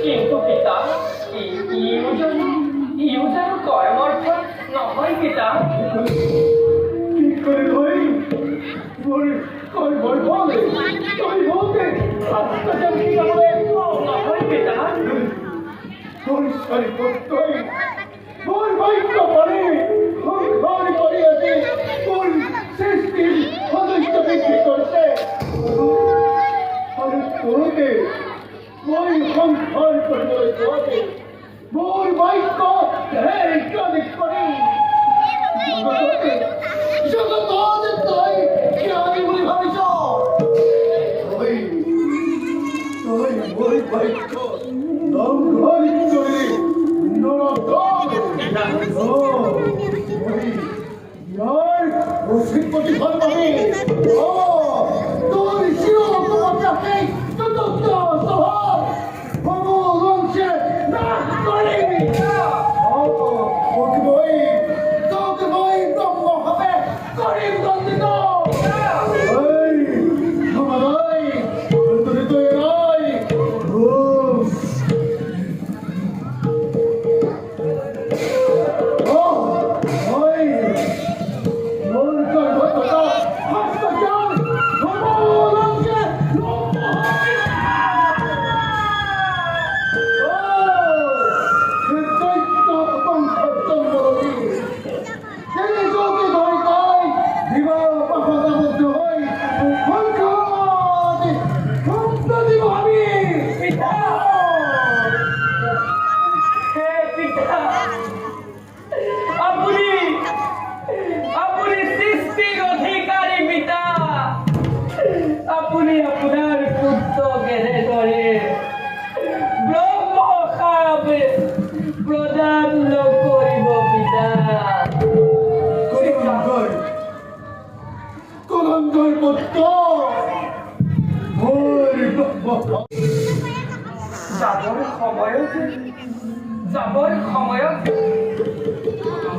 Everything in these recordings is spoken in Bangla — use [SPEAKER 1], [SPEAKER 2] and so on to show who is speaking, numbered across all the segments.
[SPEAKER 1] কিন্তু পিতা ইউ যেন কর্মর্থ নহয় পিতা
[SPEAKER 2] কি করে হই বলে কই বল বলে তুই বলতে আজকে আমি কি বলে
[SPEAKER 1] নহয় পিতা
[SPEAKER 2] তুই সরি করতেই বল ভাই তো বলে ঘর করে আছে বল সৃষ্টি হদস্ত বিক্রি করতে আরে তোকে ওই সংসার করতে তোকে বল ভাই তো এই কাজ করে জগত তাই কি আমি বলি ভাবিছ ওই তুই বল ভাই তো নাম ঘর করে নরদম ও ওই यार उसी को दिखा पाए ओ तो इसीओ को अपने तो सवाल हम रंचे ना करेंगे ओ ओके भाई ब्रह्म हमें करीब कर दो ए हमारे तो ये राय ओ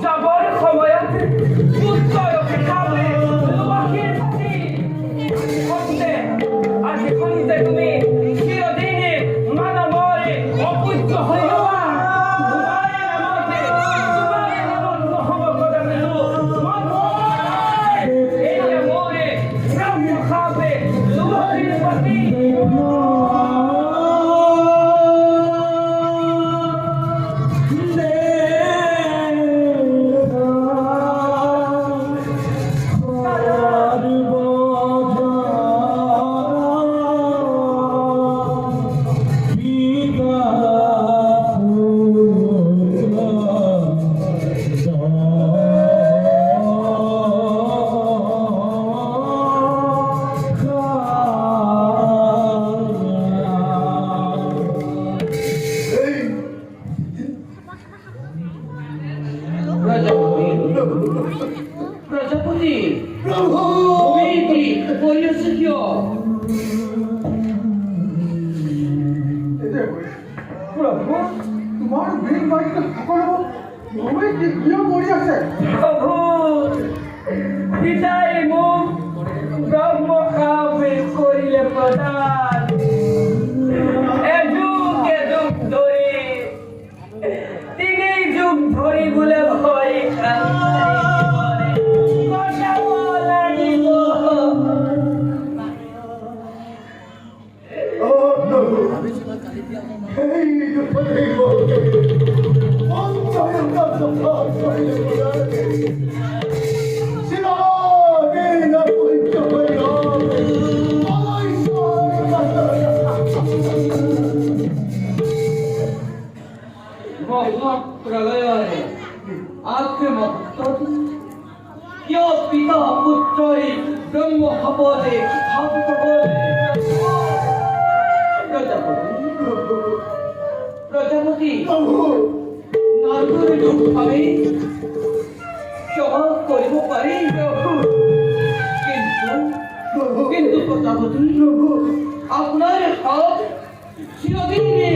[SPEAKER 1] যাবৰ সময়ত উচ্চয় অভিশাপে লোবাসীৰ প্ৰতি আজি খন্তে তুমি চিৰদিনে মানৱৰ অপূজ্য হৈ ৰবা তোমাৰ নামত নহ'ব গদামেলো এই মোৰে ব্ৰহ্মশাপে লোবাসীৰ প্ৰতি
[SPEAKER 3] प्रजापति प्रभु তুমি কই আছে কিয়
[SPEAKER 2] प्रभु तुम्हार बिन भाई के সকলো তুমি কি কিয় কৰি আছে
[SPEAKER 1] প্ৰভু পিতাই মোক ব্ৰহ্মশাপে কৰিলে প্ৰদান এযুগ ধৰি 3 যুগ ধৰি বোলে ভয়
[SPEAKER 2] Sila!
[SPEAKER 3] মহাপদে হাত প্রজাপতি প্রজাপতি নারদরে রূপ আমি ক্ষমা করিব পারি কিন্তু কিন্তু প্রজাপতি আপনার হাত চিরদিনে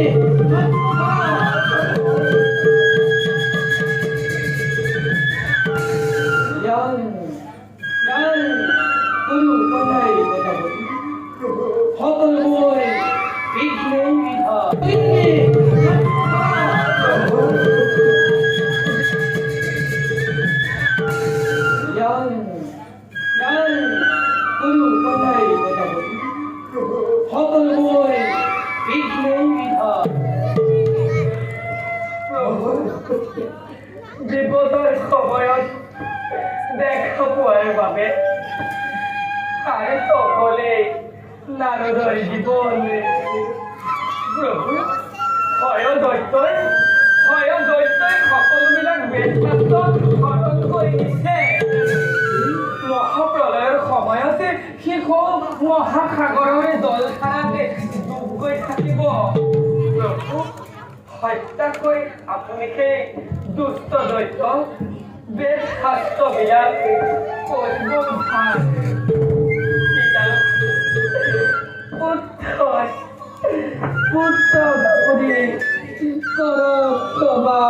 [SPEAKER 3] জান জান গুরু কোথায় প্রজাপতি সকল বই বিঘ্নে বিধা বিঘ্নে জান জান গুরু কোথায় প্রজাপতি সকল বই বিঘ্নে বিধা
[SPEAKER 1] বিপদৰ সময়ত দেখা পোৱাৰ বাবে আৰু সকলে নাৰদৰ জীৱন প্ৰভু হয় দৈত্যই সকলোবিলাক বেদশাস্ত্ৰ খতম কৰি দিছে মহাপ্ৰলয়ৰ সময়তে শিশু মহাসাগৰৰ জলধাৰাতে ডুব গৈ থাকিব প্ৰভু হত্যাকৈ আপুনি সেই দুষ্ট দৈত্য বেদশাস্ত্ৰবিলাক কৰিব ভাল পুত্ৰ আপুনি কৰক ক্ষমা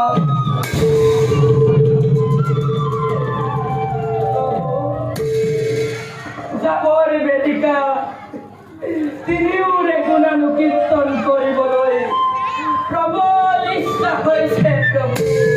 [SPEAKER 1] যাবৰ বেদিকা তিনিও ৰেগুণানুকীৰ্তন কৰিবলৈ প্ৰবল ইচ্ছা হৈছে প্ৰভু